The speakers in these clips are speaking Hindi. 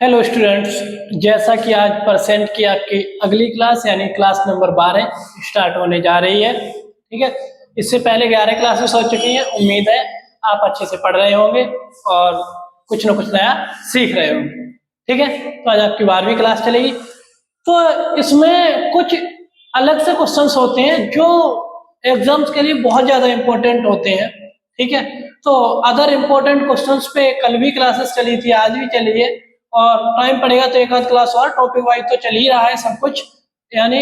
हेलो स्टूडेंट्स, जैसा कि आज परसेंट की आपकी अगली क्लास यानी क्लास नंबर 12 स्टार्ट होने जा रही है। ठीक है, इससे पहले 11 क्लासेस हो चुकी हैं। उम्मीद है आप अच्छे से पढ़ रहे होंगे और कुछ न कुछ नया सीख रहे होंगे। ठीक है, तो आज आपकी 12वीं क्लास चलेगी। तो इसमें कुछ अलग से क्वेश्चंस होते हैं जो एग्जाम्स के लिए बहुत ज़्यादा इम्पोर्टेंट होते हैं। ठीक है, तो अदर इम्पोर्टेंट क्वेश्चंस पे कल भी क्लासेस चली थी, आज भी चली है और टाइम पड़ेगा तो एक आध क्लास और। टॉपिक वाइज तो चल ही रहा है सब कुछ, यानी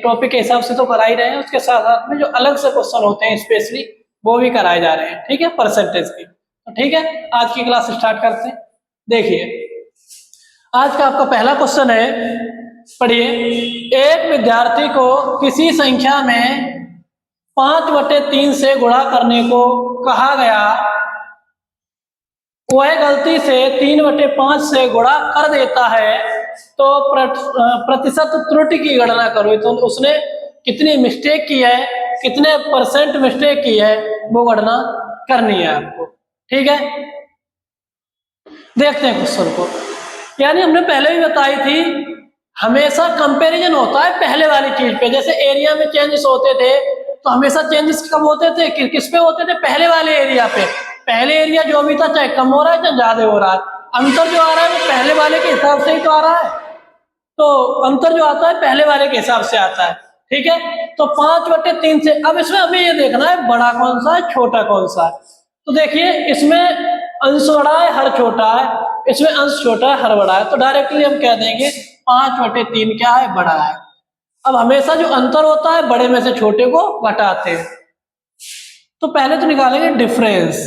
टॉपिक के हिसाब से तो करा ही रहे हैं, उसके साथ साथ में जो अलग से क्वेश्चन होते हैं स्पेशली वो भी कराए जा रहे हैं। ठीक है, परसेंटेज की। तो ठीक है, आज की क्लास स्टार्ट करते हैं। देखिए, आज का आपका पहला क्वेश्चन है, पढ़िए। एक विद्यार्थी को किसी संख्या में 5/3 से गुणा करने को कहा गया, वह गलती से 3/5 से गुणा कर देता है, तो प्रतिशत त्रुटि की गणना करो। तो उसने कितनी मिस्टेक की है, कितने परसेंट मिस्टेक की है, वो गणना करनी है आपको। ठीक है, देखते हैं क्वेश्चन को। यानी हमने पहले भी बताई थी, हमेशा कंपैरिजन होता है पहले वाली चीज पे। जैसे एरिया में चेंजेस होते थे तो हमेशा चेंजेस कब होते थे, किस पे होते थे? पहले वाले एरिया पे। पहले एरिया जो भी था, चाहे कम हो रहा है चाहे ज्यादा हो रहा है, अंतर जो आ रहा है वो पहले वाले के हिसाब से ही तो आ रहा है। तो अंतर जो आता है पहले वाले के हिसाब से आता है। ठीक है, तो 5/3 से अब इसमें हमें ये देखना है बड़ा कौन सा है, छोटा कौन सा है। तो देखिए, इसमें अंश बड़ा है, हर छोटा है, इसमें अंश छोटा है, हर बड़ा है। तो डायरेक्टली हम कह देंगे 5/3 क्या है, बड़ा है। अब हमेशा जो अंतर होता है बड़े में से छोटे को घटाते हैं। तो पहले तो निकालेंगे डिफरेंस।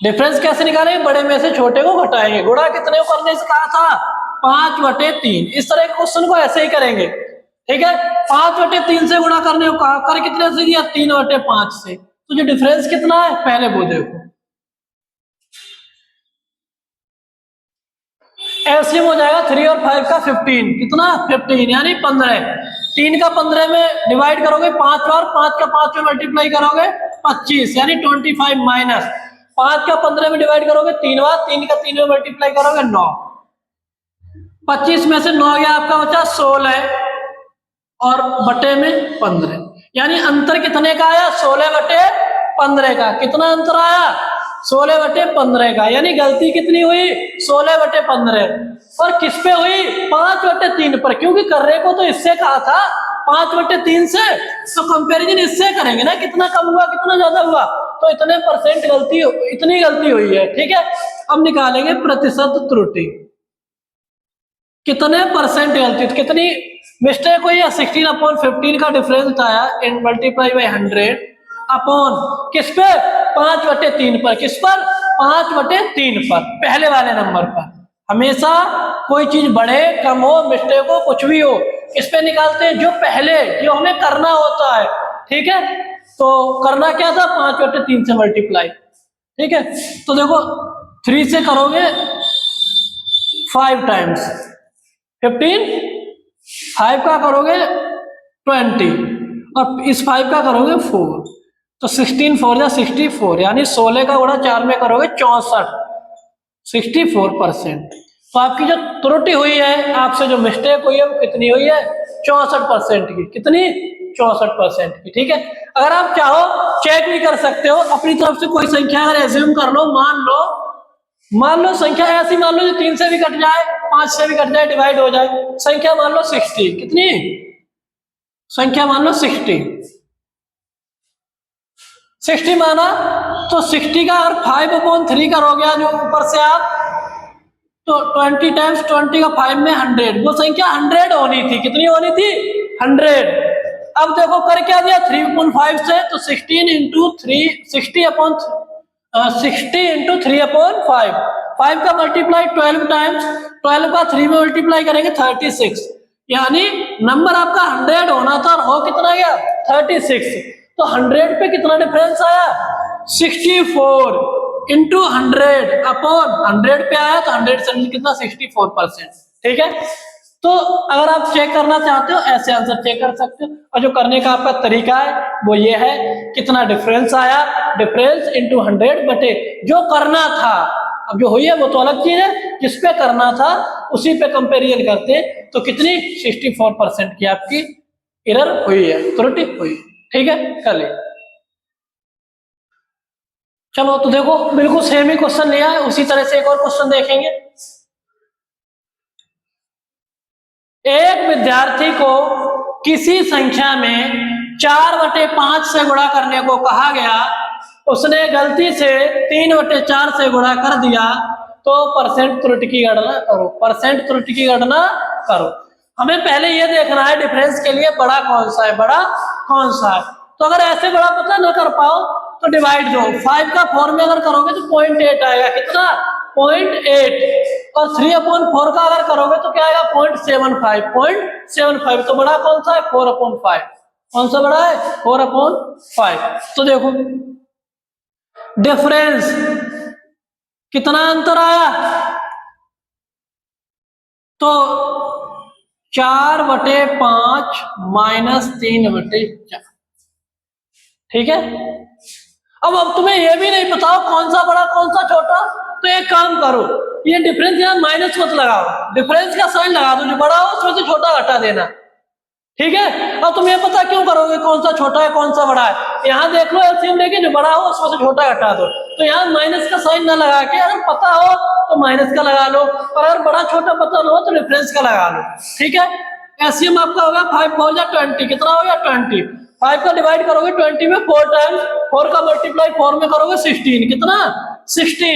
डिफरेंस कैसे निकालेंगे? बड़े में से छोटे को घटाएंगे। गुणा कितने को करने से कहा था? 5/3। इस तरह के क्वेश्चन को ऐसे ही करेंगे। ठीक है, 5/3 से गुणा करने को कहा, कर कितने से दिया? 3/5 से। तो जो डिफरेंस कितना है पहले वो देखो। एलसीएम हो जाएगा 3 और 5 का 15। कितना? 15, यानी 15। 3 का 15 में डिवाइड करोगे 5 बार, 5 का 5 में मल्टीप्लाई करोगे 25, यानी 25 माइनस 5 का 15 में डिवाइड करोगे 3 बार, 3 का 3 में मल्टीप्लाई करोगे 9। 25 में से 9 गया आपका बचा 16 और बटे में 15, यानी अंतर कितने का आया? 16/15 का। कितना अंतर आया? 16/15 का। यानी गलती कितनी हुई? 16/15। और किस पे हुई? 5/3 पर, क्योंकि करने को तो इससे कहा था 5/3 से, तो कंपैरिजन इससे करेंगे ना, कितना कम हुआ कितना ज्यादा हुआ, तो इतने परसेंट गलती, इतनी गलती हुई है। ठीक है, अब निकालेंगे प्रतिशत त्रुटि। कितने परसेंट गलती, कितनी मिस्टेक हुई है? 16/15 का डिफरेंस आया इन मल्टीप्लाई बाई 100 अपॉन किस पे? 5/3 पर। किस पर? 5/3 पर, पहले वाले नंबर पर। हमेशा कोई चीज बढ़े कम हो, मिस्टेक हो, कुछ भी हो, इस पे निकालते हैं जो पहले, जो हमें करना होता है। ठीक है, तो करना क्या था? 5/3 से मल्टीप्लाई। ठीक है, तो देखो 3 से करोगे 5 टाइम्स 15, 5 का करोगे 20 और इस 5 का करोगे 4, तो 16 4 जा 64, यानी 16 का गुणा 4 में करोगे 64, 64%। तो आपकी जो त्रुटि हुई है, आपसे जो मिस्टेक हुई है वो कितनी हुई है? 64% की। कितनी? 64% की। ठीक है, अगर आप चाहो चेक भी कर सकते हो अपनी तरफ से। कोई संख्या अगर एज्यूम कर लो, मान लो संख्या ऐसी मान लो जो 3 से भी कट जाए, 5 से भी कट जाए, डिवाइड हो जाए। संख्या मान लो 60। कितनी संख्या? मान लो 60 माना, तो 60 का अगर 5/3 करोगे जो ऊपर से आप, तो 20 टाइम्स 20 का 5 में 100, वो संख्या 100 होनी थी। कितनी होनी थी? 100। अब देखो कर क्या दिया? 3/5 से, तो 16 इंटू 3, 60 इंटू 3/5। 5 का मल्टीप्लाई 12 टाइम्स, 12 का 3 में मल्टीप्लाई करेंगे 36, यानी नंबर आपका 100 होना था और हो कितना गया? 36। तो 100 पे कितना डिफरेंस आया? 64 इंटू 100 अपॉन 100 पे आया, तो 100 से कितना? 64%। ठीक है, तो अगर आप चेक करना चाहते हो ऐसे आंसर चेक कर सकते हो। और जो करने का आपका तरीका है वो ये है, कितना डिफरेंस आया, डिफरेंस इंटू 100 बटे जो करना था। अब जो हुई है वो तो अलग चीज है, जिस पे करना था उसी पे कंपेरिजन करते तो कितनी 64% की आपकी एरर हुई है, त्रुटि हुई। ठीक है, कर ले। चलो तो देखो बिल्कुल सेम ही क्वेश्चन लिया है, उसी तरह से एक और क्वेश्चन देखेंगे। एक विद्यार्थी को किसी संख्या में 4/5 से गुणा करने को कहा गया, उसने गलती से 3/4 से गुणा कर दिया, तो परसेंट त्रुटि की गणना करो। परसेंट त्रुटि की गणना करो। हमें पहले ये देखना है डिफरेंस के लिए बड़ा कौन सा है, बड़ा कौन सा है। तो अगर ऐसे बड़ा पता ना कर पाओ तो डिवाइड दो, 5 का 4 में अगर करोगे तो 0.8 आएगा, कितना 0.8, और 3/4 का अगर करोगे तो क्या आएगा 0.75, 0.75। तो बड़ा कौन सा है 4/5। कौन सा बड़ा है 4/5। तो देखो डिफरेंस कितना अंतर आया, तो 4/5 माइनस 3/4। ठीक है, अब तुम्हें यह भी नहीं पता कौन सा बड़ा कौन सा छोटा, तो एक काम करो, ये डिफरेंस यहां माइनस मत लगाओ, डिफरेंस का साइन लगा दो, जो बड़ा हो उसमें से छोटा हटा देना। ठीक है, अब तुम ये पता क्यों करोगे कौन सा छोटा है कौन सा बड़ा है, यहाँ देख लो एलसीएम लेके जो बड़ा हो उसमें से छोटा हटा दो। तो यहाँ माइनस का साइन ना लगा के अगर पता हो तो माइनस का लगा लो, और अगर बड़ा छोटा पता ना हो तो डिफरेंस का लगा लो। ठीक है, एलसीएम आपका होगा 5 4 जा 20, कितना हो गया 20। 5 का डिवाइड करोगे 20 में 4 टाइम्स, 4 का मल्टीप्लाई 4 में करोगे 16, कितना 16।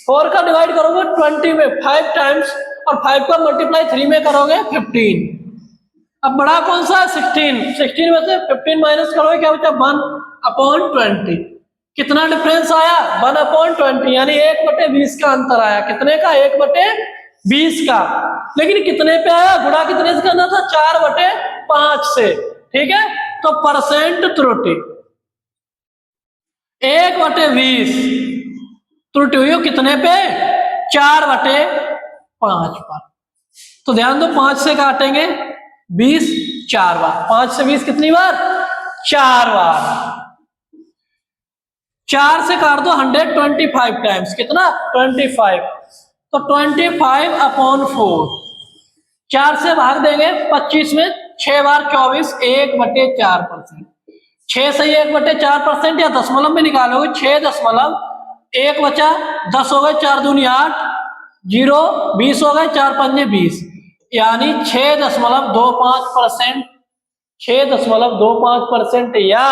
4 का डिवाइड करोगे 20 में 5 टाइम्स, और 5 का मल्टीप्लाई 3 में करोगे 15। अब बड़ा कौन सा है 16, 16 में से 15 माइनस करोगे क्या बचा 1/20। कितना डिफरेंस आया 1/20, यानी 1/20 का अंतर आया। कितने का 1/20 का। लेकिन कितने पे आया, गुणा कितने से करना था 4/5 से। ठीक है, तो परसेंट त्रुटि 1/20 त्रुटि हुई कितने पे 4/5 पर। तो ध्यान दो 5 से काटेंगे 20 4 बार, 5 से 20 कितनी बार 4 बार। 4 से काट दो 125 टाइम्स, कितना 25, तो 25/4। 4 से भाग देंगे 25 में, 6 बार 24, 1/4%। 6 से 1/4% या दशमलव में निकालोगे 6.1 बचा 10 हो गए, 4 दूनी 8, 0 20 हो गए, 4 पंजे 20, यानी 6.25%, 6.25% या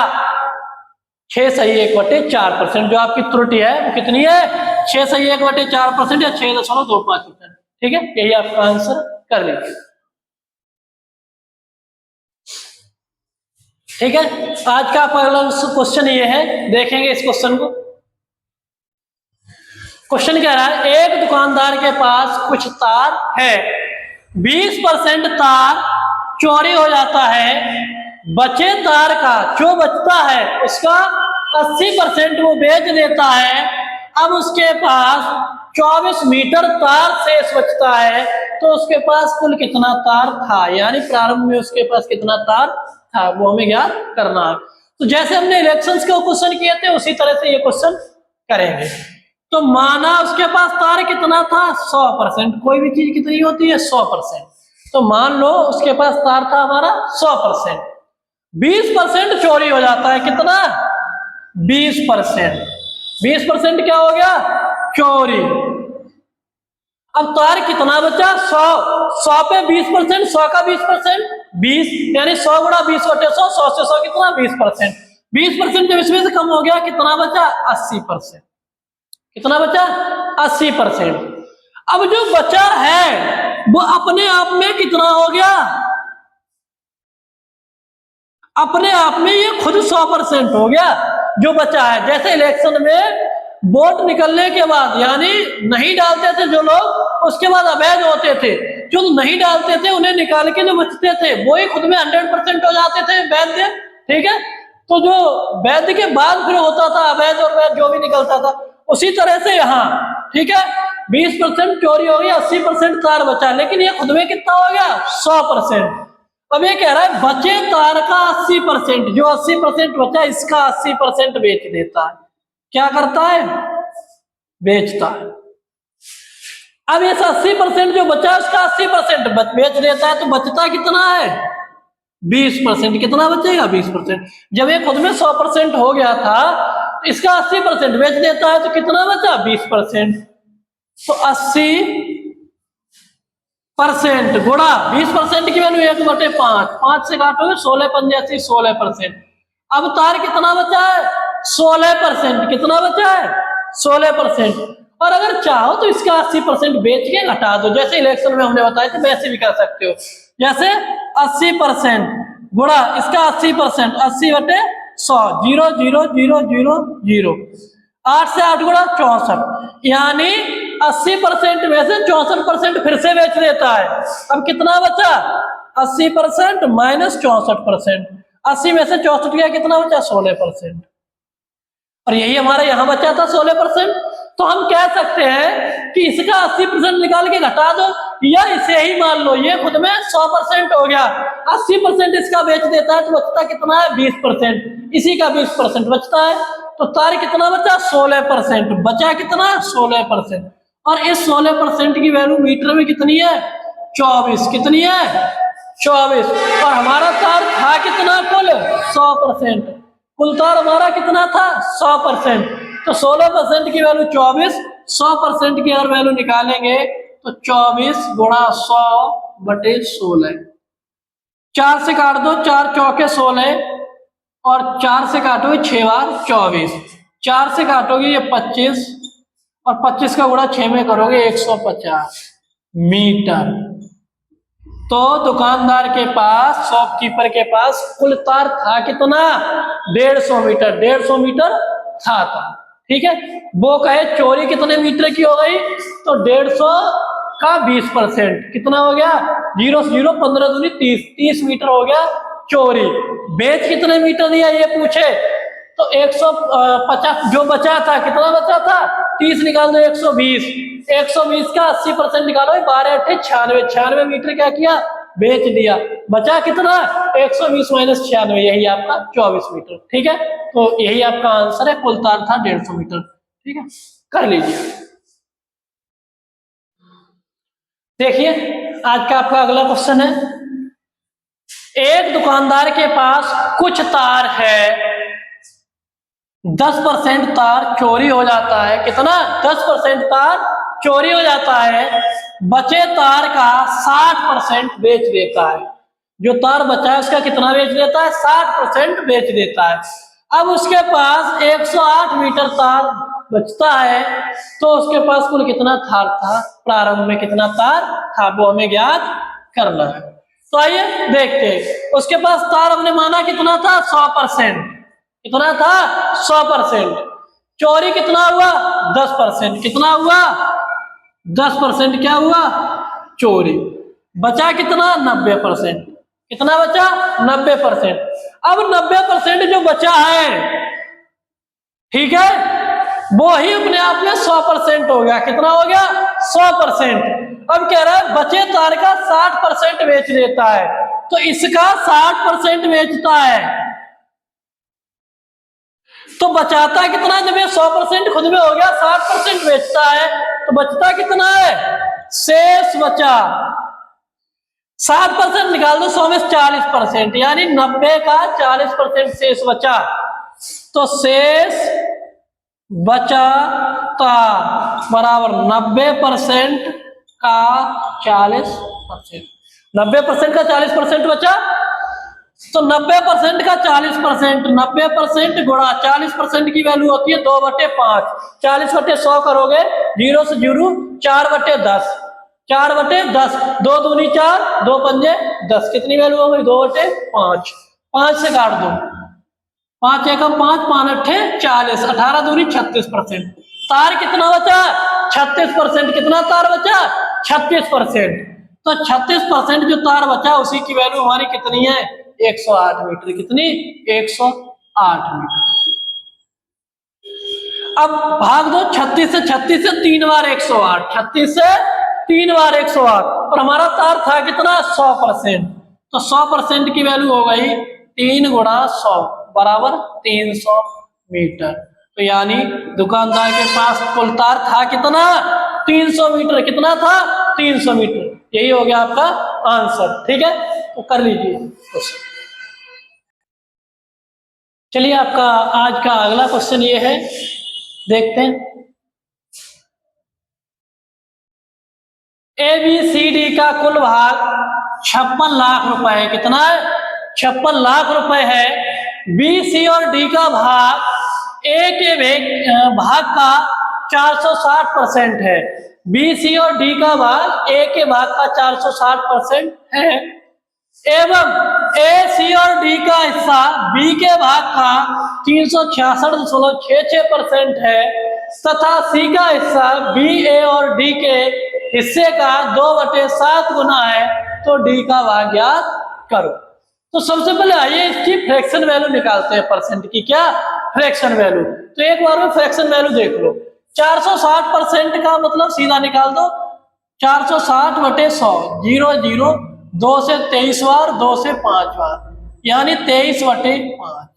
6 सही 1/4%। जो आपकी त्रुटि है वो कितनी है 6 सही 1/4% या 6.25%। ठीक है, यही आपका आंसर कर लीजिए। ठीक है, आज का पहला क्वेश्चन ये है, देखेंगे इस क्वेश्चन को। क्वेश्चन कह रहा है एक दुकानदार के पास कुछ तार है, 20% तार चोरी हो जाता है, बचे तार का जो बचता है उसका 80% वो बेच देता है। अब उसके पास 24 मीटर तार शेष बचता है, तो उसके पास कुल कितना तार था, यानी प्रारंभ में उसके पास कितना तार था वो हमें ज्ञात करना है। तो जैसे हमने इलेक्शंस के क्वेश्चन किए थे उसी तरह से ये क्वेश्चन करेंगे। तो माना उसके पास तार कितना था 100%, कोई भी चीज कितनी होती है 100%। तो मान लो उसके पास तार था हमारा 100%, 20% चोरी हो जाता है, कितना 20%। 20% क्या हो गया चोरी। अब तार कितना बचा 100, 100 पे 20%, 100 का 20%, 20, यानी 100 गुणा 20/100, 100 से 100 कितना 20%। 20% जब इसमें से कम हो गया कितना बचा 80%। कितना बचा 80%। अब जो बचा है वो अपने आप में कितना हो गया, अपने आप में ये खुद 100% हो गया जो बचा है। जैसे इलेक्शन में वोट निकलने के बाद, यानी नहीं डालते थे जो लोग, उसके बाद अवैध होते थे, जो नहीं डालते थे उन्हें निकाल के जो बचते थे वो ही खुद में 100% हो जाते थे वैध। ठीक है, तो जो वैध के बाद फिर होता था अवैध और वैध जो भी निकलता था, उसी तरह से यहाँ। ठीक है, 20% चोरी हो गई, 80% तार बचा, लेकिन ये खुद में कितना हो गया 100%। अब ये कह रहा है बचे तार का 80%, जो 80% बचा इसका 80% बेच देता है। क्या करता है बेचता है। अब इस 80% जो बचा उसका 80% बेच देता है, तो बचता कितना है 20%। कितना बचेगा 20%। जब ये खुद में 100% हो गया था तो इसका 80% बेच देता है, तो कितना बचा 20%। तो 80% गुणा 20% की वैल्यू 1/5, 5 से काटोगे 16 पंजे 80, 16%। अब तार कितना बचा है 16%। कितना बचा है 16%। और अगर चाहो तो इसका 80% बेच के घटा दो, जैसे इलेक्शन में हमने बताया था वैसे भी कर सकते हो। जैसे 80% गुणा इसका 80%, 80/100, 0 0 0 0 0, 8 से 8 गुणा 64, यानी 80% में से 64% फिर से बेच देता है। अब कितना बचा 80% माइनस 64%, 80 में से 64 गया, कितना बचा 16%। और यही हमारा यहां बचा था 16%। तो हम कह सकते हैं कि इसका 80% निकाल के घटा दो, या इसे ही मान लो ये खुद में 100% हो गया, 80% इसका बेच देता है, तो बचता कितना है 20%, इसी का 20% बचता है। तो तार कितना बचा 16%, बचा कितना 16%। और इस 16% की वैल्यू मीटर में कितनी है 24। कितनी है 24। और हमारा तार था कितना कुल 100%, कुल तार हमारा कितना था 100%। तो 16% की वैल्यू 24, 100% की अगर वैल्यू निकालेंगे तो 24 गुणा 100/16। 4 से काट दो, 4 चौके 16, और 4 से काटोगे 6 बार 24, 4 से काटोगे ये 25, और 25 का गुणा 6 में करोगे 150 मीटर। तो दुकानदार के पास, शॉपकीपर के पास कुल तार था कितना 150 मीटर, 150 मीटर था। ठीक है, वो कहे चोरी कितने मीटर की हो गई, तो 150 का 20%, कितना हो गया 0 से 0, 15 दूनी 30, 30 मीटर हो गया चोरी। बेच कितने मीटर दिया ये पूछे, तो 150 जो बचा था, कितना बचा था 30 निकाल दो 120, 120 का 80% निकालो 12 8 96, 96 मीटर क्या किया बेच दिया। बचा कितना 120 माइनस 96, यही आपका 24 मीटर। ठीक है, तो यही आपका आंसर है, कुल तार था 150 मीटर। ठीक है, कर लीजिए। देखिए आज का आपका अगला क्वेश्चन है, एक दुकानदार के पास कुछ तार है, 10% तार चोरी हो जाता है। कितना 10% तार चोरी हो जाता है, बचे तार का 60% बेच देता है। जो तार बचा है उसका कितना बेच देता है 60% बेच देता है। अब उसके पास 108 मीटर तार बचता है, तो उसके पास कुल कितना तार था, प्रारंभ में कितना तार था वो हमें ज्ञात करना है। तो आइए देखते हैं, उसके पास तार हमने माना कितना था 100%, कितना था 100%। चोरी कितना हुआ 10%, कितना हुआ 10% क्या हुआ चोरी। बचा कितना 90%, कितना बचा 90%। अब 90% जो बचा है, ठीक है, वो ही अपने आप में 100% हो गया। कितना हो गया 100%। अब कह रहा है बचे तार का 60% बेच देता है, तो इसका 60% बेचता है, तो बचाता कितना, जब ये 100% खुद में हो गया 60% बेचता है, तो बचता कितना है शेष बचा 60% निकाल दो 100 में 40%, यानी 90 का 40% शेष बचा। तो शेष बचा तार बराबर 90% का 40%, 90% का 40% बचा, तो 90% का 40%, 90% गुणा 40% की वैल्यू होती है 2/5, 40/100 करोगे 0 से 0, 4/10, 4/10, 2 दूनी 4, 2 पंजे 10, कितनी वैल्यू हो गई 2/5, 5 से काट दो, 5 एकम 5, 5 अट्ठे 40, 18 दूनी 36%। तार कितना बचा 36%, कितना तार बचा 36%। तो 36% जो तार बचा उसी की वैल्यू हमारी कितनी है 108 मीटर। कितनी 108 मीटर। अब भाग दो 36 से, 36 से 3 बार 108, 36 से 3 बार 108, और हमारा तार था कितना 100%, तो 100% की वैल्यू हो गई 3 गुणा 100 बराबर 300 मीटर। तो यानी दुकानदार के पास कुल तार था कितना 300 मीटर। कितना था? 300 मीटर। यही हो गया आपका आंसर। ठीक है, तो कर लीजिए। चलिए, आपका आज का अगला क्वेश्चन ये है, देखते हैं। ABCD का कुल भाग 56 लाख रुपए है। कितना है? 56 लाख रुपए है। BC और D का भाग A के भाग का 460% है। BC और D का भाग A के भाग का 460% है, एवं AC और D का हिस्सा B के भाग का 366.66% है, तथा C का हिस्सा B, A और D के हिस्से का 2/7 गुना है, तो D का भाग ज्ञात करो। तो सबसे पहले आइए इसकी फ्रैक्शन वैल्यू निकालते हैं, परसेंट की। क्या? Fraction value. तो एक बार में फ्रैक्शन वैल्यू देख लो। 460% का मतलब सीधा निकाल दो, 460/100, 0 0, 2 से 23 बार, 2 से 5 बार, यानी 23/5।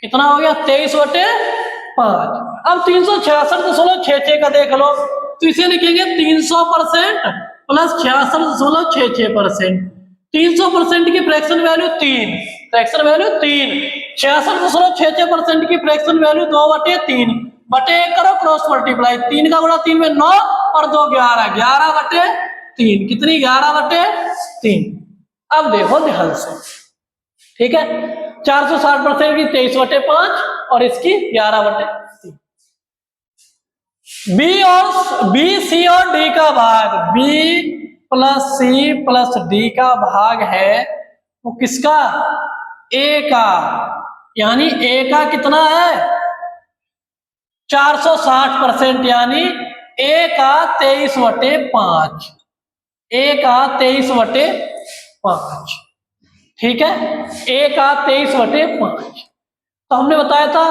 कितना हो गया? 23/5। अब 366.66 का देख लो, तो इसे लिखेंगे 300% प्लस 66.66%। 300% की फ्रैक्शन वैल्यू 3, फ्रैक्शन वैल्यू 3, 66.66% की फ्रैक्शन वैल्यू 2/3, बटे 1 करो क्रॉस मल्टीप्लाई, 3 का गुणा 3 में 9 और 2 11, 11/3। कितनी? 11/3। अब देखो ध्यान से, ठीक है। 460% की 23/5 और इसकी 11/3। बी, सी और डी का भाग, B plus C plus D का भाग है वो किसका? ए का। यानी ए का कितना है? 460%, यानी ए का 23/5। ए का 23/5। ठीक है, ए का 23/5। तो हमने बताया था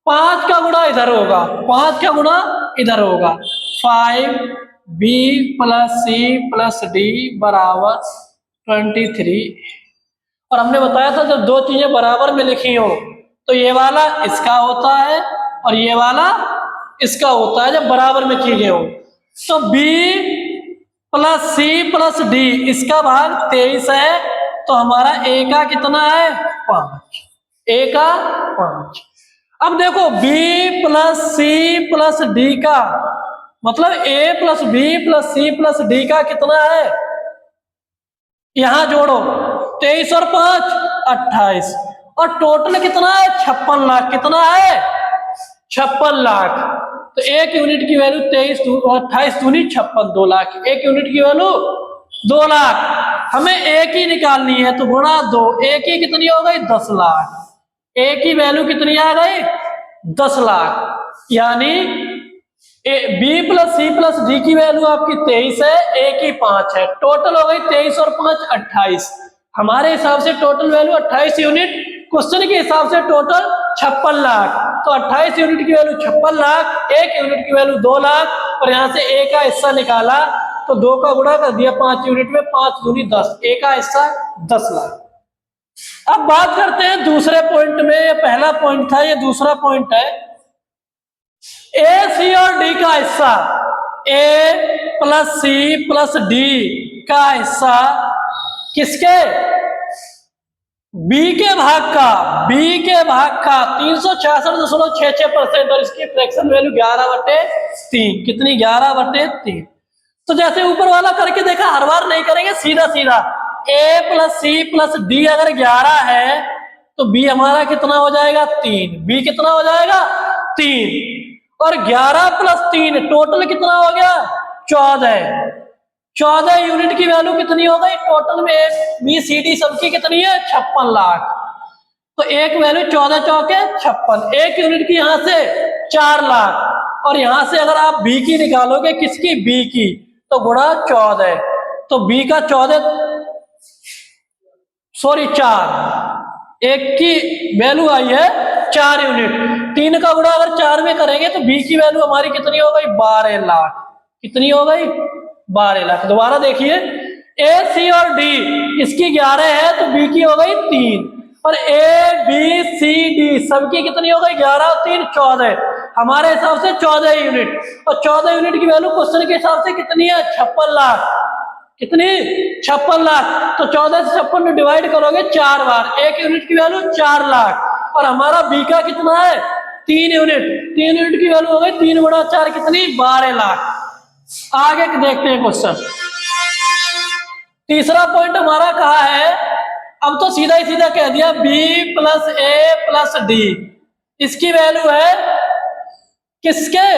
5 का गुणा इधर होगा, 5 का गुणा इधर होगा। 5B plus C plus D बराबर 23। और हमने बताया था जब दो चीजें बराबर में लिखी हो तो ये वाला इसका होता है और ये वाला इसका होता है, जब बराबर में चीजें हो। तो B plus C plus D, इसका भाग 23 है, तो हमारा ए का कितना है? 5। ए का 5। अब देखो B plus C plus D का मतलब A plus B plus C plus D का कितना है? यहां जोड़ो, 23 और 5 28, और टोटल कितना है? 56 लाख। कितना है? 56 लाख। तो एक यूनिट की वैल्यू 28 दूनी 56, 2 लाख। एक यूनिट की वैल्यू 2 लाख। हमें ए की निकालनी है, तो गुणा 2। ए की कितनी हो गई? 10 लाख। ए की वैल्यू कितनी आ गई? 10 लाख। यानी B plus C plus D की वैल्यू आपकी 23 है, ए की 5 है। टोटल हो गई 23 और 5 28। हमारे हिसाब से टोटल वैल्यू 28 यूनिट, क्वेश्चन के हिसाब से टोटल 56 लाख। तो 28 यूनिट की वैल्यू 56 लाख, एक यूनिट की वैल्यू 2 लाख, और यहाँ से ए का हिस्सा निकाला तो 2 का गुणा कर दिया 5 यूनिट में, 5 दूनी 10, ए का हिस्सा 10 लाख। अब बात करते हैं दूसरे पॉइंट में। ये पहला पॉइंट था, ये दूसरा पॉइंट है। ए सी और डी का हिस्सा, ए प्लस सी प्लस डी का हिस्सा किसके? बी के भाग का। बी के भाग का 366.66%, और इसकी फ्रैक्शन वैल्यू 11/3। कितनी? 11/3। तो जैसे ऊपर वाला करके देखा, हर बार नहीं करेंगे, सीधा सीधा ए प्लस सी प्लस डी अगर 11 है तो बी हमारा कितना हो जाएगा? 3। बी कितना हो जाएगा? 3। और 11 प्लस 3 टोटल कितना हो गया? 14। 14 यूनिट की वैल्यू कितनी हो गई? टोटल में बी सी डी सबकी कितनी है? 56 लाख। तो एक वैल्यू 14 चौके 56, एक यूनिट की यहां से 4 लाख, और यहां से अगर आप बी की निकालोगे, किसकी? बी की, तो गुणा 14। तो बी का 4, एक की वैल्यू आई है 4 यूनिट। 3 का गुणा अगर 4 में करेंगे तो बी की वैल्यू हमारी कितनी हो गई? 12 लाख। कितनी हो गई? 12 लाख। दोबारा देखिए, ए सी और डी इसकी 11 है तो बी की हो गई 3, और ए बी सी डी सबकी कितनी हो गई? 11 और 3 14। हमारे हिसाब से 14 यूनिट, और 14 यूनिट की वैल्यू क्वेश्चन के हिसाब से कितनी है? 56 लाख। कितनी? 56 लाख। तो 14 से 56 डिवाइड करोगे 4 बार, 1 यूनिट की वैल्यू 4 लाख। और हमारा बी का कितना है? 3 यूनिट। 3 यूनिट की वैल्यू हो गई 3 गुणा 4 कितनी? 12 लाख। आगे देखते हैं क्वेश्चन। तीसरा पॉइंट हमारा कहा है, अब तो सीधा ही सीधा कह दिया बी प्लस ए प्लस डी, इसकी वैल्यू है किसके?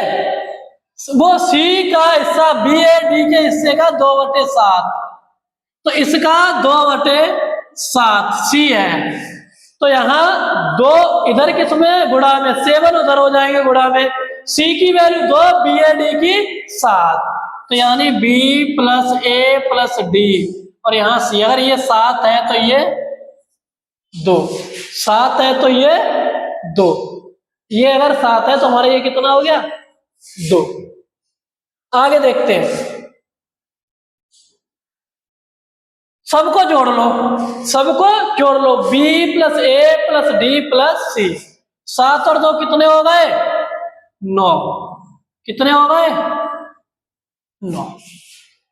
वो सी का हिस्सा, बी ए डी के हिस्से का 2/7, तो इसका 2/7 सी है। तो यहां 2 इधर किसमें? गुणा में, 7 उधर हो जाएंगे गुणा में। सी की वैल्यू 2, बी ए डी की 7, तो यानी बी प्लस ए प्लस डी, और यहां सी। अगर ये 7 है तो ये 2, 7 है तो ये 2, ये अगर 7 है तो हमारा ये कितना हो गया? 2। आगे देखते हैं, सबको जोड़ लो, सबको जोड़ लो, बी प्लस ए प्लस डी प्लस सी। 7 और 2 कितने हो गए? 9। कितने हो गए? 9।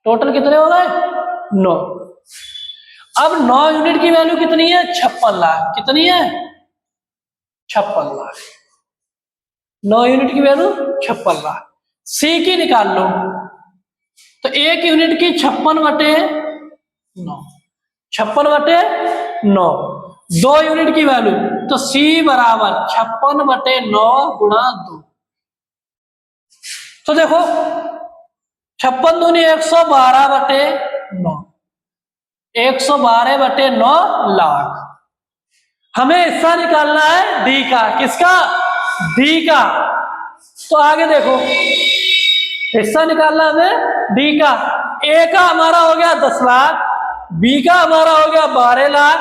टोटल कितने हो गए? 9। अब 9 यूनिट की वैल्यू कितनी है? 56 लाख। कितनी है? 56 लाख। 9 यूनिट की वैल्यू 56 लाख। सी की निकाल लो, तो 1 यूनिट की 56/9, 56/9। 2 यूनिट की वैल्यू, तो सी बराबर 56/9 गुणा 2। तो देखो 56 दूनी 112/9, 112/9 लाख। हमें हिस्सा निकालना है डी का। किसका? डी का। तो आगे देखो, हिस्सा निकालना हमें डी का। ए का हमारा हो गया 10 लाख, बी का हमारा हो गया 12 लाख,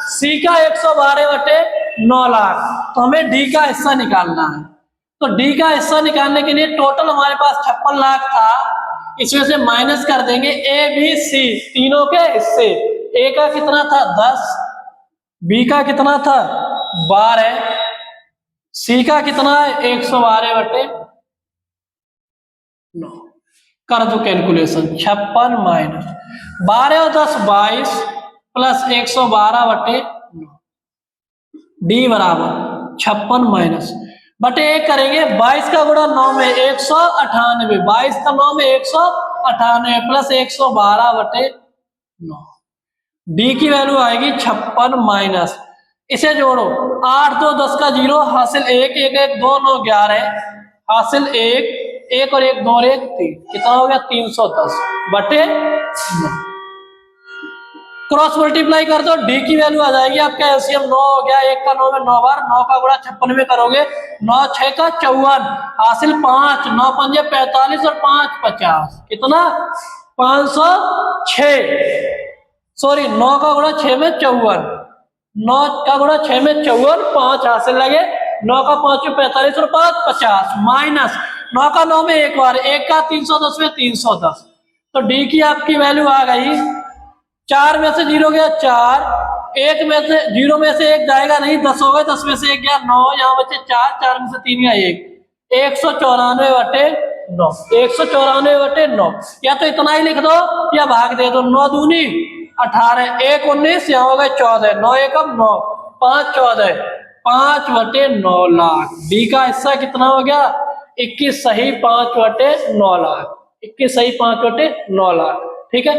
सी का 112/9 लाख। तो हमें डी का हिस्सा निकालना है। तो डी का हिस्सा निकालने के लिए टोटल हमारे पास 56 लाख था, इसमें से माइनस कर देंगे ए बी सी तीनों के हिस्से। ए का कितना था? 10, बी का कितना था? 12, सी का कितना है? 112/9। कर दो कैलकुलेशन, 56 माइनस 12 और 10 22 प्लस 112/9, डी बराबर 56 माइनस बटे 1 करेंगे। 22 का गुणा 9 में 198, 22 का 9 में 198 प्लस 112/9। डी की वैल्यू आएगी 56 माइनस, इसे जोड़ो, 8 2 10 का 0, हासिल 1 1 1 2 9 11, हासिल 1 1 और 1 2 और 1 3, कितना हो गया? 310/9। क्रॉस मल्टीप्लाई कर दो, डी की वैल्यू आ जाएगी आपका एलसीएम 9 हो गया, 1 का 9 में 9 बार, 9 का गुणा 56 में करोगे, 9 6 का 54, हासिल 5, 9 5 45 और 5 50, कितना? 506। सॉरी, 9 का गुणा 6 में 54, 9 का गुणा 6 में 54, 5 हासिल लगे, 9 का 5 में 45 और 5 50, माइनस 9 का 9 में 1 बार, 1 का 310 में 310। तो डी की आपकी वैल्यू आ गई, 4 में से 0 गया 4, 1 में से 0 में से 1 जाएगा नहीं, 10 हो गए, 10 में से 1 गया 9, यहाँ बचे 4, 4 में से 3 गया 1, 194/9, 194/9। या तो इतना ही लिख दो या भाग दे दो, 9 दूनी 18, 1 19, यहाँ हो गए 14, 9 1 9, 5 14, 5/9 लाख। डी का हिस्सा कितना हो गया? 21 सही 5/9 लाख, 21 सही 5/9 लाख। ठीक है,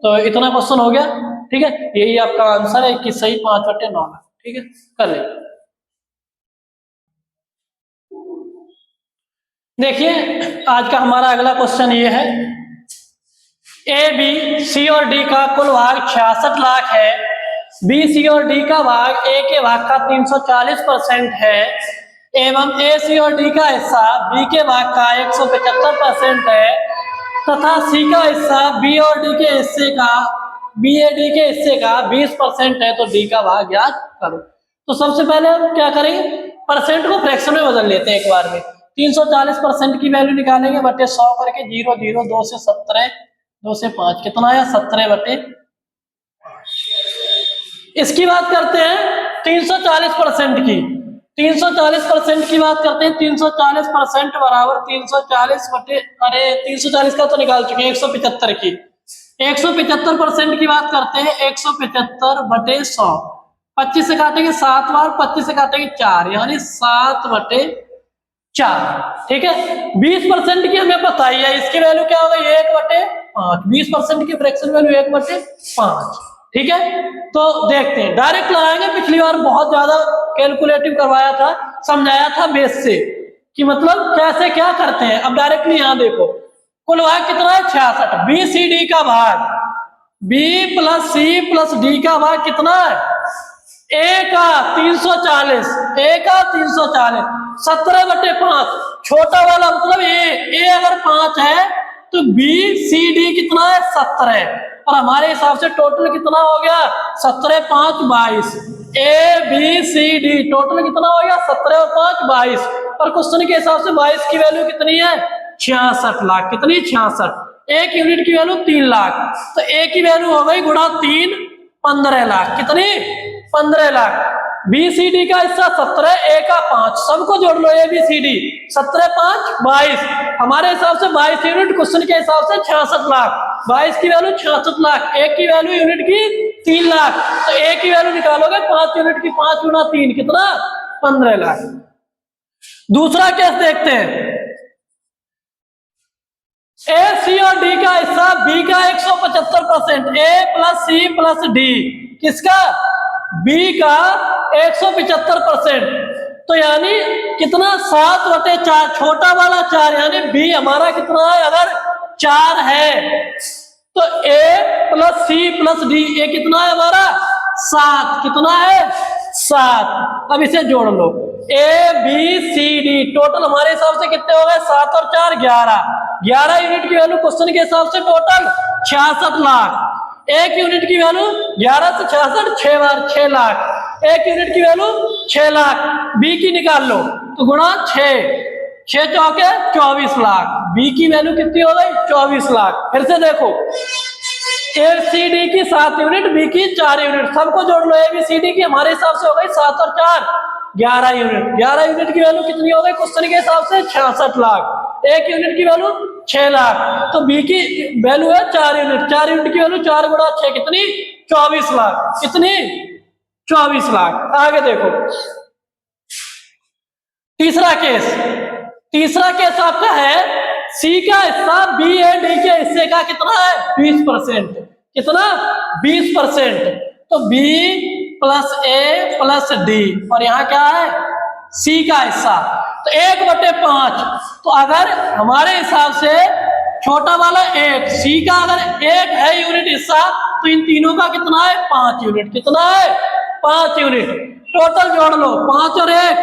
तो इतना क्वेश्चन हो गया। ठीक है, यही आपका आंसर है, 21 सही 5/9 लाख। ठीक है, कर ले। देखिए आज का हमारा अगला क्वेश्चन ये है, ए बी सी और डी का कुल भाग 66 लाख है, बी सी और डी का भाग ए के भाग का 340% है, एवं ए सी और डी का हिस्सा बी के भाग का 175% है, तथा सी का हिस्सा बी और डी के हिस्से का, बी ए डी के हिस्से का 20% है, तो डी का भाग ज्ञात करो। तो सबसे पहले हम क्या करेंगे? परसेंट को फ्रैक्शन में बदल लेते हैं एक बार में। 340% की वैल्यू निकालेंगे, बटे 100 करके 0 0 2 से 17, 2 से 5, कितना आया? 17/5। इसकी बात करते हैं 340% की, 340% की बात करते हैं। 340% बराबर 340 बटे, अरे 340 का तो निकाल चुके हैं, 175 की। 175% की बात करते हैं, 175 बटे 100। 25 से काटेंगे 7 बार, 25 से काटेंगे 4, यानी 7 बटे 4। ठीक है, 20% की हमें पता ही है, इसकी वैल्यू क्या होगा, 1 बटे 5। 20% की फ्रैक्शन वैल्यू 1 बटे 5। ठीक है, तो देखते हैं, डायरेक्ट लगाएंगे। पिछली बार बहुत ज्यादा कैलकुलेटिव करवाया था, समझाया था बेस से कि मतलब कैसे क्या करते हैं। अब डायरेक्टली यहां देखो, कुल भाग कितना है, 66। बी सी डी का भाग, B plus C plus D का भाग कितना है, ए का 340, ए का 340, 17 बटे 5। छोटा वाला मतलब ए अगर 5 है तो बी सी डी कितना है, 17। और हमारे हिसाब से टोटल कितना हो गया, 17 5 22। A B C D total कितना हो गया, 17 और 5 22। और क्वेश्चन के हिसाब से 22 की वैल्यू कितनी है, 66 लाख। कितनी, 66। एक यूनिट की वैल्यू 3 लाख, तो ए की वैल्यू हो गई गुणा 3, 15 लाख। कितनी, 15 लाख। बी सी डी का हिस्सा 17, ए का 5, सबको जोड़ लो, ए बी सी डी, 17 5 22। हमारे हिसाब से 22 यूनिट, क्वेश्चन के हिसाब से 66 लाख। 22 की वैल्यू 66 लाख, एक की वैल्यू यूनिट की 3 लाख, तो ए की वैल्यू निकालोगे 5 यूनिट की, 5 गुना 3 कितना, 15 लाख। दूसरा केस देखते हैं, ए सी और डी का हिस्सा, बी का 175%, ए प्लस सी प्लस डी, किसका, बी का 175%। तो यानी कितना, 7 बटे 4, छोटा वाला 4, यानी बी हमारा कितना है, अगर 4 है तो ए प्लस सी प्लस डी, ए कितना है हमारा, 7। कितना है, 7। अब इसे जोड़ लो, A B C D total हमारे हिसाब से कितने हो गए, 7 और 4 11। 11 यूनिट की वैल्यू क्वेश्चन के हिसाब से टोटल 66 लाख। एक यूनिट की वैल्यू 11 से 66, 6 बार 6 लाख। एक यूनिट की वैल्यू 6 लाख, बी की निकाल लो तो गुणा 6, 6 चौके 24 लाख। बी की वैल्यू कितनी हो गई, 24 लाख। फिर से देखो, ए सी डी की 7 यूनिट, बी की 4 यूनिट, सबको जोड़ लो। ए बी सी डी की हमारे हिसाब से हो गई 7 और 4 11 यूनिट। 11 यूनिट की वैल्यू कितनी हो गई, क्वेश्चन के हिसाब से 66 लाख। एक यूनिट की वैल्यू 6 लाख, तो बी की वैल्यू है 4 यूनिट। 4 यूनिट की वैल्यू 4 गुणा 6 कितनी, 24 लाख। कितनी, 24 लाख। आगे देखो, तीसरा केस। तीसरा केस आपका है, सी का हिस्सा बी ए डी के हिस्से का कितना है, 20%। कितना, 20%। तो बी प्लस ए प्लस डी, और यहाँ क्या है, सी का हिस्सा, तो 1 बटे 5। तो अगर हमारे हिसाब से छोटा वाला 1, सी का अगर 1 है यूनिट हिस्सा, तो इन तीनों का कितना है, 5 यूनिट। कितना है, 5 यूनिट। टोटल जोड़ लो, 5 और 1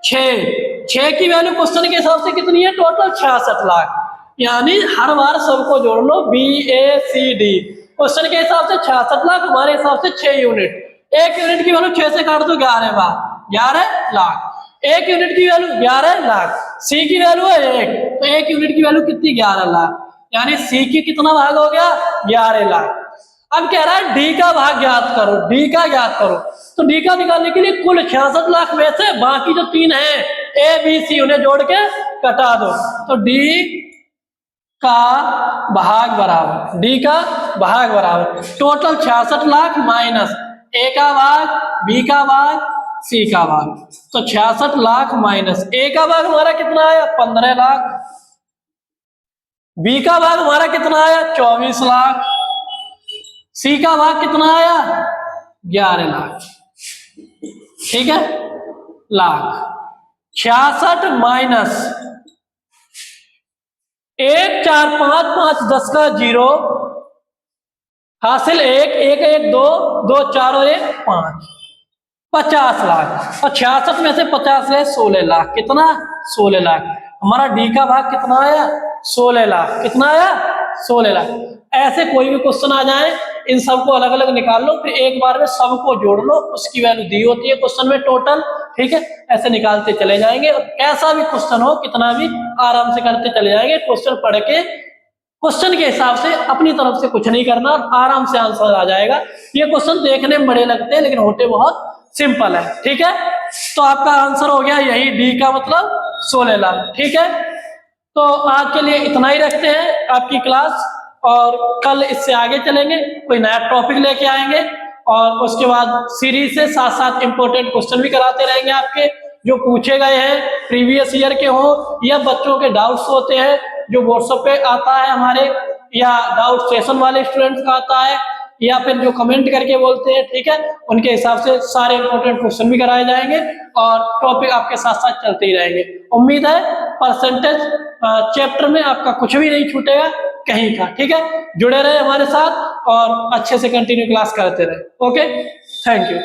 6। 6 की वैल्यू क्वेश्चन के हिसाब से कितनी है, टोटल 66 लाख। यानी हर बार सबको जोड़ लो, बी ए सी डी, क्वेश्चन के हिसाब से 66 लाख, हमारे हिसाब से 6 यूनिट। एक यूनिट की वैल्यू 6 से काट दो 11 बार, 11 लाख। एक यूनिट की वैल्यू 11 लाख। सी की वैल्यू है 1, तो एक यूनिट की वैल्यू कितनी, 11 लाख। यानी सी की कितना भाग हो गया, 11 लाख। अब कह रहा है डी का भाग ज्ञात करो, डी का ज्ञात करो। तो डी का निकालने के लिए कुल 66 लाख में से बाकी जो 3 है, ए बी सी, उन्हें जोड़ के कटा दो। तो डी का भाग बराबर, डी का भाग बराबर टोटल 66 लाख माइनस ए का भाग, बी का भाग, सी का भाग। तो 66 लाख माइनस ए का भाग हमारा कितना आया, 15 लाख। बी का भाग हमारा कितना आया, 24 लाख। सी का भाग कितना आया, 11 लाख। ठीक है, लाख। 66 माइनस 1 4 5 5 10 का 0, हासिल 1 1 1 2 2 4 और 1 5, 50 लाख। और 66 में से 50 है 16 लाख। कितना, 16 लाख। हमारा डी का भाग कितना आया, 16 लाख। कितना आया, 16 लाख। ऐसे कोई भी क्वेश्चन आ जाए, इन सबको अलग अलग निकाल लो, फिर एक बार में सबको जोड़ लो, उसकी वैल्यू दी होती है क्वेश्चन में टोटल। ठीक है, ऐसे निकालते चले जाएंगे। कैसा भी क्वेश्चन हो, कितना भी, आराम से करते चले जाएंगे। क्वेश्चन पढ़ के क्वेश्चन के हिसाब से अपनी तरफ से कुछ नहीं करना, आराम से आंसर आ जाएगा। ये क्वेश्चन देखने में बड़े लगते हैं लेकिन होते बहुत सिंपल है। ठीक है, तो आपका आंसर हो गया यही डी का मतलब 16 लाख। ठीक है, तो आज के लिए इतना ही रखते हैं आपकी क्लास, और कल इससे आगे चलेंगे, कोई नया टॉपिक लेके आएंगे, और उसके बाद सीरीज से साथ साथ इंपॉर्टेंट क्वेश्चन भी कराते रहेंगे आपके, जो पूछे गए हैं प्रीवियस ईयर के हो या बच्चों के डाउट्स होते हैं जो व्हाट्सएप पे आता है हमारे, या डाउट सेशन वाले स्टूडेंट्स का आता है, या फिर जो कमेंट करके बोलते हैं, ठीक है, उनके हिसाब से सारे इंपॉर्टेंट क्वेश्चन भी कराए जाएंगे और टॉपिक आपके साथ साथ चलते ही रहेंगे। उम्मीद है परसेंटेज चैप्टर में आपका कुछ भी नहीं छूटेगा कहीं का। ठीक है, जुड़े रहे हमारे साथ और अच्छे से कंटिन्यू क्लास करते रहे। Okay, thank you.